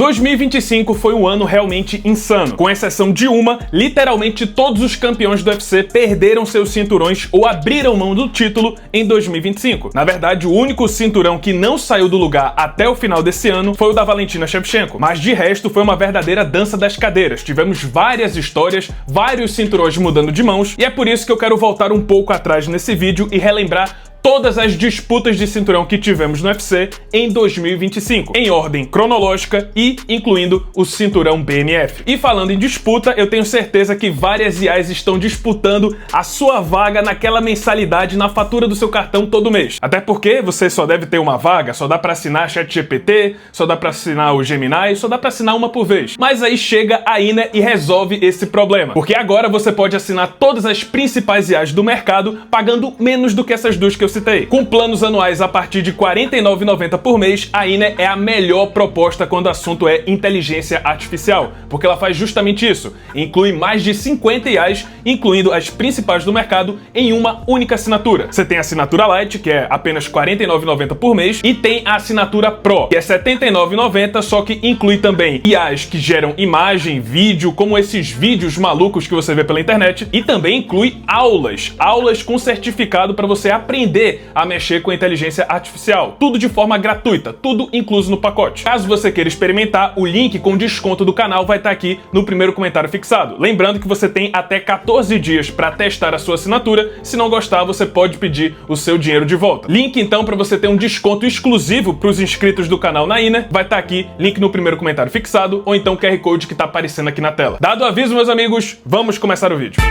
2025 foi um ano realmente insano. Com exceção de uma, literalmente todos os campeões do UFC perderam seus cinturões ou abriram mão do título em 2025. Na verdade, o único cinturão que não saiu do lugar até o final desse ano foi o da Valentina Shevchenko. Mas de resto, foi uma verdadeira dança das cadeiras. Tivemos várias histórias, vários cinturões mudando de mãos, e é por isso que eu quero voltar um pouco atrás nesse vídeo e relembrar todas as disputas de cinturão que tivemos no UFC em 2025, em ordem cronológica e incluindo o cinturão BMF. E falando em disputa, eu tenho certeza que várias IAs estão disputando a sua vaga naquela mensalidade na fatura do seu cartão todo mês. Até porque você só deve ter uma vaga, só dá pra assinar ChatGPT, só dá pra assinar o Gemini, só dá pra assinar uma por vez. Mas aí chega a INA e resolve esse problema, porque agora você pode assinar todas as principais IAs do mercado pagando menos do que essas duas que eu citei. Com planos anuais a partir de R$ 49,90 por mês, a INA é a melhor proposta quando o assunto é inteligência artificial, porque ela faz justamente isso. Inclui mais de 50 IAs, incluindo as principais do mercado, em uma única assinatura. Você tem a assinatura Lite, que é apenas R$ 49,90 por mês, e tem a assinatura Pro, que é R$ 79,90, só que inclui também IAs que geram imagem, vídeo, como esses vídeos malucos que você vê pela internet, e também inclui aulas com certificado para você aprender a mexer com a inteligência artificial. Tudo de forma gratuita, tudo incluso no pacote. Caso você queira experimentar, o link com desconto do canal vai estar aqui no primeiro comentário fixado. Lembrando que você tem até 14 dias para testar a sua assinatura. Se não gostar, você pode pedir o seu dinheiro de volta. Link então para você ter um desconto exclusivo para os inscritos do canal na INA vai estar aqui, link no primeiro comentário fixado, ou então o QR Code que está aparecendo aqui na tela. Dado o aviso, meus amigos, vamos começar o vídeo.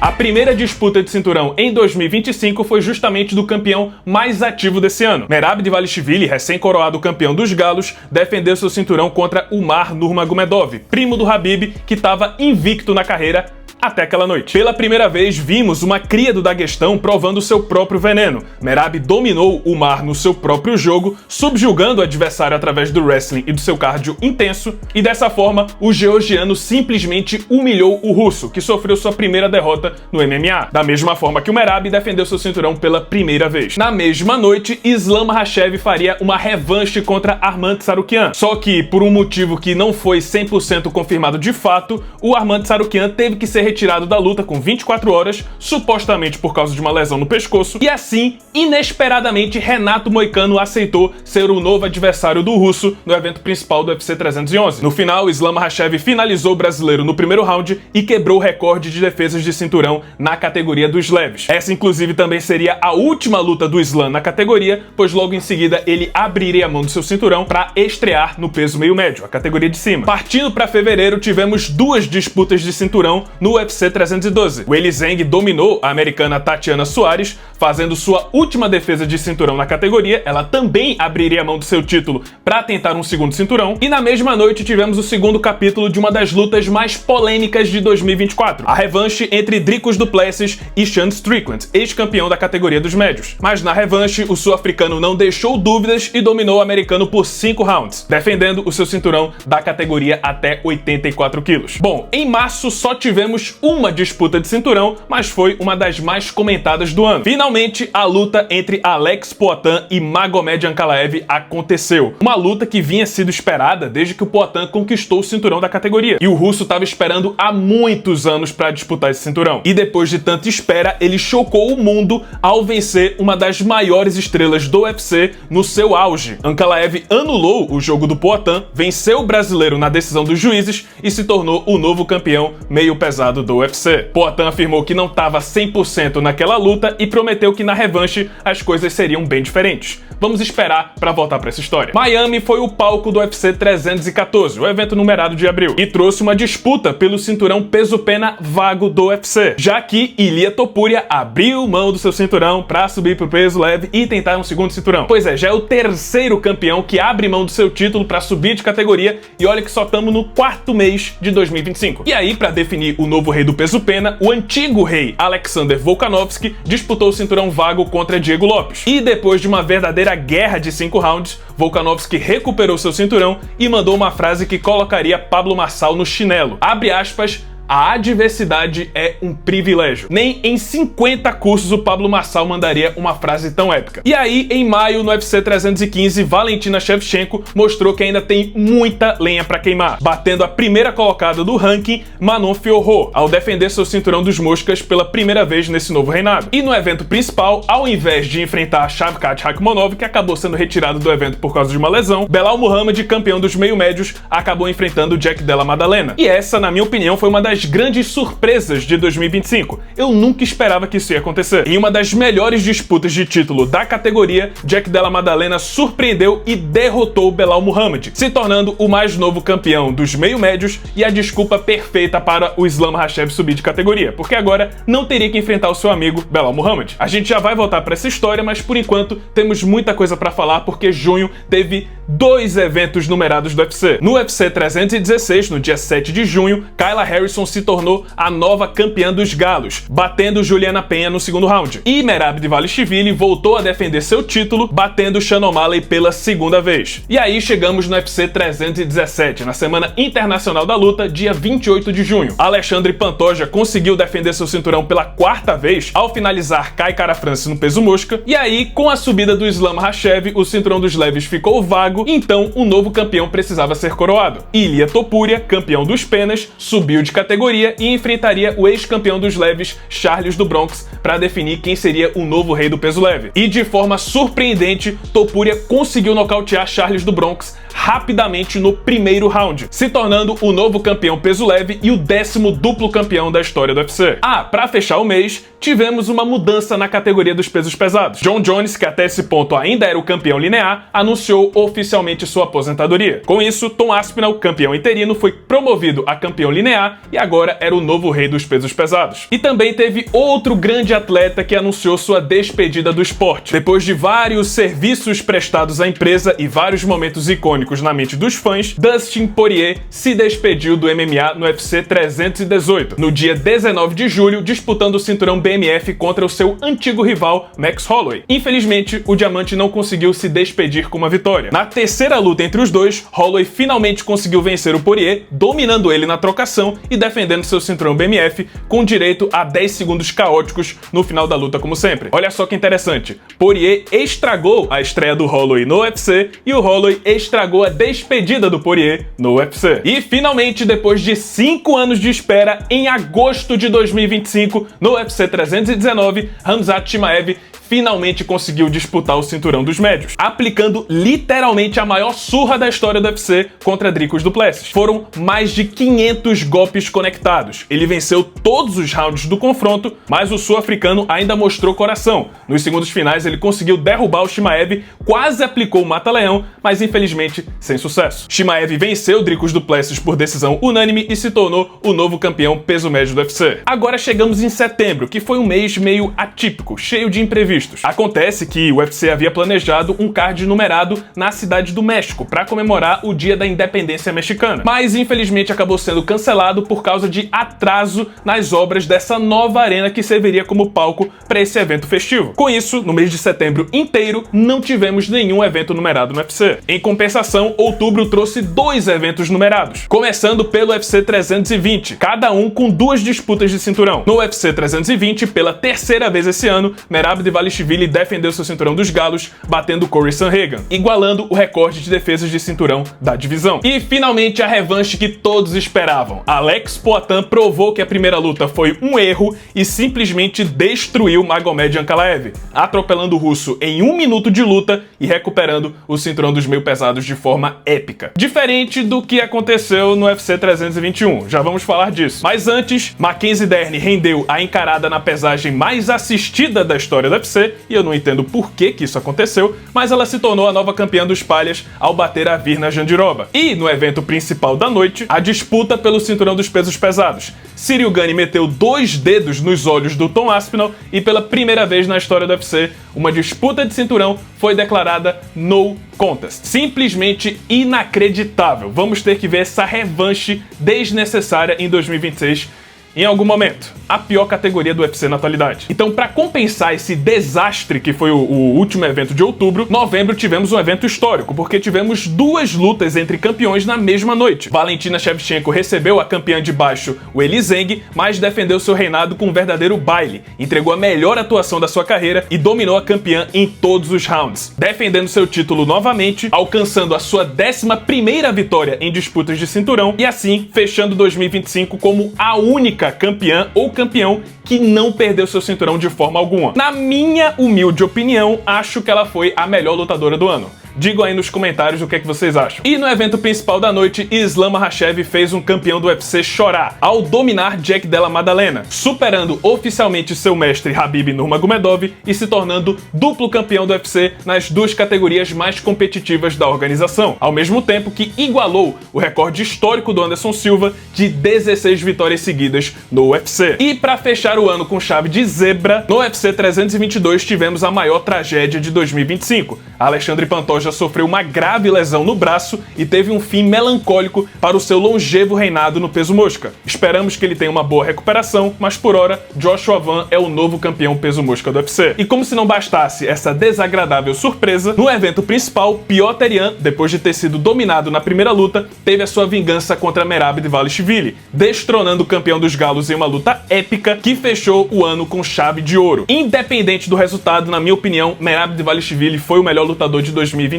A primeira disputa de cinturão em 2025 foi justamente do campeão mais ativo desse ano. Merab Dvalishvili, recém-coroado campeão dos galos, defendeu seu cinturão contra Umar Nurmagomedov, primo do Khabib, que estava invicto na carreira até aquela noite. Pela primeira vez, vimos uma cria do Daguestão provando seu próprio veneno. Merab dominou Umar no seu próprio jogo, subjugando o adversário através do wrestling e do seu cardio intenso, e dessa forma, o georgiano simplesmente humilhou o russo, que sofreu sua primeira derrota no MMA, da mesma forma que o Merab defendeu seu cinturão pela primeira vez. Na mesma noite, Islam Makhachev faria uma revanche contra Arman Tsarukyan, só que, por um motivo que não foi 100% confirmado de fato, o Arman Tsarukyan teve que ser retirado da luta com 24 horas, supostamente por causa de uma lesão no pescoço, e assim, inesperadamente, Renato Moicano aceitou ser o novo adversário do russo no evento principal do UFC 311. No final, Islam Makhachev finalizou o brasileiro no primeiro round e quebrou o recorde de defesas de cinturão na categoria dos leves. Essa, inclusive, também seria a última luta do Islam na categoria, pois logo em seguida ele abriria a mão do seu cinturão para estrear no peso meio médio, a categoria de cima. Partindo para fevereiro, tivemos duas disputas de cinturão no UFC 312. Weili Zhang dominou a americana Tatiana Suarez, fazendo sua última defesa de cinturão na categoria. Ela também abriria a mão do seu título para tentar um segundo cinturão. E na mesma noite tivemos o segundo capítulo de uma das lutas mais polêmicas de 2024, a revanche entre Dricus du Plessis e Sean Strickland, ex-campeão da categoria dos médios. Mas na revanche, o sul-africano não deixou dúvidas e dominou o americano por 5 rounds, defendendo o seu cinturão da categoria até 84 quilos. Bom, em março só tivemos uma disputa de cinturão, mas foi uma das mais comentadas do ano. Finalmente, a luta entre Alex Poatan e Magomed Ankalaev aconteceu. Uma luta que vinha sido esperada desde que o Poatan conquistou o cinturão da categoria. E o russo estava esperando há muitos anos para disputar esse cinturão. E depois de tanta espera, ele chocou o mundo ao vencer uma das maiores estrelas do UFC no seu auge. Ankalaev anulou o jogo do Poatan, venceu o brasileiro na decisão dos juízes e se tornou o novo campeão meio pesado do UFC. Poatan afirmou que não estava 100% naquela luta e prometeu que na revanche as coisas seriam bem diferentes. Vamos esperar para voltar para essa história. Miami foi o palco do UFC 314, o evento numerado de abril, e trouxe uma disputa pelo cinturão peso-pena vago do UFC, já que Ilia Topuria abriu mão do seu cinturão para subir pro peso leve e tentar um segundo cinturão. Pois é, já é o terceiro campeão que abre mão do seu título para subir de categoria, e olha que só estamos no 4º mês de 2025. E aí, para definir o novo rei do peso-pena, o antigo rei Alexander Volkanovski disputou o cinturão vago contra Diego Lopes. E depois de uma verdadeira guerra de 5 rounds, Volkanovski recuperou seu cinturão e mandou uma frase que colocaria Pablo Marçal no chinelo. Abre aspas, a adversidade é um privilégio. Nem em 50 cursos o Pablo Marçal mandaria uma frase tão épica. E aí, em maio, no UFC 315, Valentina Shevchenko mostrou que ainda tem muita lenha pra queimar, batendo a primeira colocada do ranking, Manon Fiorot, ao defender seu cinturão dos moscas pela primeira vez nesse novo reinado. E no evento principal, ao invés de enfrentar Shavkat Rakhmonov, que acabou sendo retirado do evento por causa de uma lesão, Belal Muhammad, campeão dos meio-médios, acabou enfrentando Jack Della Maddalena. E essa, na minha opinião, foi uma das grandes surpresas de 2025. Eu nunca esperava que isso ia acontecer. Em uma das melhores disputas de título da categoria, Jack Della Maddalena surpreendeu e derrotou Belal Muhammad, se tornando o mais novo campeão dos meio-médios e a desculpa perfeita para o Islam Makhachev subir de categoria, porque agora não teria que enfrentar o seu amigo Belal Muhammad. A gente já vai voltar para essa história, mas por enquanto temos muita coisa para falar, porque junho teve 2 eventos numerados do UFC. No UFC 316, no dia 7 de junho, Kayla Harrison se tornou a nova campeã dos galos, batendo Juliana Penha no segundo round. E Merab Dvalishvili voltou a defender seu título, batendo Sean O'Malley pela segunda vez. E aí chegamos no UFC 317, na Semana Internacional da Luta, dia 28 de junho. Alexandre Pantoja conseguiu defender seu cinturão pela 4ª vez, ao finalizar Kai Kara-France no peso mosca. E aí, com a subida do Islam Makhachev, o cinturão dos leves ficou vago, então o novo campeão precisava ser coroado. Ilia Topuria, campeão dos penas, subiu de categoria e enfrentaria o ex-campeão dos leves, Charles do Bronx, para definir quem seria o novo rei do peso leve. E de forma surpreendente, Topuria conseguiu nocautear Charles do Bronx rapidamente no primeiro round, se tornando o novo campeão peso leve e o 10º duplo campeão da história do UFC. Para fechar o mês, tivemos uma mudança na categoria dos pesos pesados. John Jones, que até esse ponto ainda era o campeão linear, anunciou oficialmente sua aposentadoria. Com isso, Tom Aspinall, campeão interino, foi promovido a campeão linear e agora era o novo rei dos pesos pesados. E também teve outro grande atleta que anunciou sua despedida do esporte. Depois de vários serviços prestados à empresa e vários momentos icônicos na mente dos fãs, Dustin Poirier se despediu do MMA no UFC 318, no dia 19 de julho, disputando o cinturão BMF contra o seu antigo rival, Max Holloway. Infelizmente, o diamante não conseguiu se despedir com uma vitória. Na terceira luta entre os dois, Holloway finalmente conseguiu vencer o Poirier, dominando ele na trocação e defendendo seu cinturão BMF, com direito a 10 segundos caóticos no final da luta, como sempre. Olha só que interessante, Poirier estragou a estreia do Holloway no UFC e o Holloway estragou a despedida do Poirier no UFC. E finalmente, depois de 5 anos de espera, em agosto de 2025, no UFC 319, Khamzat Chimaev finalmente conseguiu disputar o cinturão dos médios, aplicando literalmente a maior surra da história do UFC contra Dricus du Plessis. Foram mais de 500 golpes conectados. Ele venceu todos os rounds do confronto, mas o sul-africano ainda mostrou coração. Nos segundos finais ele conseguiu derrubar o Chimaev, quase aplicou o mata-leão, mas infelizmente sem sucesso. Chimaev venceu Dricus du Plessis por decisão unânime e se tornou o novo campeão peso médio do UFC. Agora chegamos em setembro, que foi um mês meio atípico, cheio de imprevistos. Acontece que o UFC havia planejado um card numerado na cidade do México para comemorar o Dia da Independência Mexicana, mas infelizmente acabou sendo cancelado por causa de atraso nas obras dessa nova arena que serviria como palco para esse evento festivo. Com isso, no mês de setembro inteiro, não tivemos nenhum evento numerado no UFC. Em compensação, outubro trouxe 2 eventos numerados, começando pelo UFC 320, cada um com 2 disputas de cinturão. No UFC 320, pela terceira vez esse ano, Merab Dvalishvili defendeu seu cinturão dos galos, batendo Corey Sandhagen, igualando o recorde de defesas de cinturão da divisão. E finalmente a revanche que todos esperavam. Alex Poatan provou que a primeira luta foi um erro e simplesmente destruiu Magomed Ankalaev, atropelando o russo em 1 minuto de luta e recuperando o cinturão dos meio pesados de forma épica. Diferente do que aconteceu no UFC 321, já vamos falar disso. Mas antes, Mackenzie Dern rendeu a encarada na pesagem mais assistida da história do UFC, e eu não entendo por que isso aconteceu, mas ela se tornou a nova campeã dos palhas ao bater a Virna Jandiroba. E no evento principal da noite, a disputa pelo cinturão dos pesos pesados. Ciryl Gane meteu 2 dedos nos olhos do Tom Aspinall e pela primeira vez na história do UFC, uma disputa de cinturão foi declarada no contest. Simplesmente inacreditável. Vamos ter que ver essa revanche desnecessária em 2026. em algum momento, a pior categoria do UFC na atualidade. Então, para compensar esse desastre que foi o último evento de outubro, novembro tivemos um evento histórico, porque tivemos duas lutas entre campeões na mesma noite. Valentina Shevchenko recebeu a campeã de baixo, o Weili Zhang, mas defendeu seu reinado com um verdadeiro baile, entregou a melhor atuação da sua carreira e dominou a campeã em todos os rounds, defendendo seu título novamente, alcançando a sua 11ª vitória em disputas de cinturão e assim fechando 2025 como a única campeã ou campeão que não perdeu seu cinturão de forma alguma. Na minha humilde opinião, acho que ela foi a melhor lutadora do ano. Digam aí nos comentários o que é que vocês acham. E no evento principal da noite, Islam Makhachev fez um campeão do UFC chorar ao dominar Jack Della Maddalena, superando oficialmente seu mestre Khabib Nurmagomedov e se tornando duplo campeão do UFC nas duas categorias mais competitivas da organização, ao mesmo tempo que igualou o recorde histórico do Anderson Silva de 16 vitórias seguidas no UFC. E para fechar o ano com chave de zebra, no UFC 322 tivemos a maior tragédia de 2025. Alexandre Pantoja sofreu uma grave lesão no braço e teve um fim melancólico para o seu longevo reinado no peso mosca. Esperamos que ele tenha uma boa recuperação, mas por hora, Joshua Van é o novo campeão peso mosca do UFC. E como se não bastasse essa desagradável surpresa, no evento principal, Piotr Yan, depois de ter sido dominado na primeira luta, teve a sua vingança contra Merab Dvalishvili, destronando o campeão dos galos em uma luta épica que fechou o ano com chave de ouro. Independente do resultado, na minha opinião, Merab Dvalishvili foi o melhor lutador de 2025,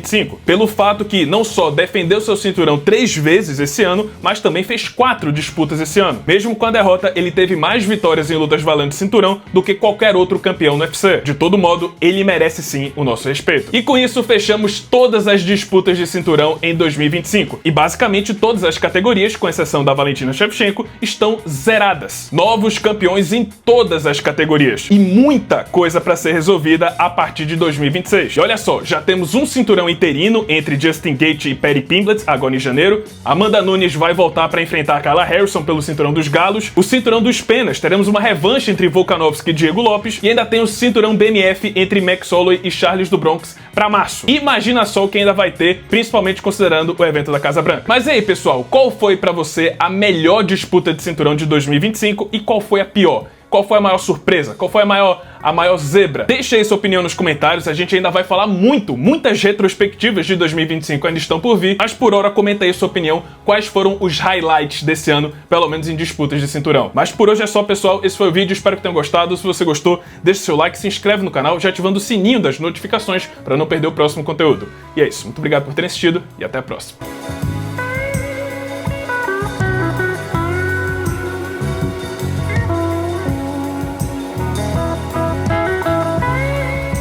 pelo fato que não só defendeu seu cinturão 3 vezes esse ano, mas também fez 4 disputas esse ano. Mesmo com a derrota, ele teve mais vitórias em lutas valendo cinturão do que qualquer outro campeão no UFC. De todo modo, ele merece sim o nosso respeito. E com isso, fechamos todas as disputas de cinturão em 2025. E basicamente todas as categorias, com exceção da Valentina Shevchenko, estão zeradas. Novos campeões em todas as categorias. E muita coisa para ser resolvida a partir de 2026. E olha só, já temos um cinturão interino entre Justin Gaethje e Paddy Pimblett agora em janeiro. Amanda Nunes vai voltar para enfrentar Kayla Harrison pelo cinturão dos galos. O cinturão dos penas, teremos uma revanche entre Volkanovski e Diego Lopes. E ainda tem o cinturão BMF entre Max Holloway e Charles do Bronx para março. Imagina só o que ainda vai ter, principalmente considerando o evento da Casa Branca. Mas e aí, pessoal, qual foi para você a melhor disputa de cinturão de 2025 e qual foi a pior? Qual foi a maior surpresa? Qual foi a maior zebra? Deixa aí sua opinião nos comentários, a gente ainda vai falar muitas retrospectivas de 2025 ainda estão por vir, mas por hora comenta aí sua opinião, quais foram os highlights desse ano, pelo menos em disputas de cinturão. Mas por hoje é só, pessoal, esse foi o vídeo, espero que tenham gostado. Se você gostou, deixa seu like, se inscreve no canal, já ativando o sininho das notificações para não perder o próximo conteúdo. E é isso, muito obrigado por terem assistido e até a próxima.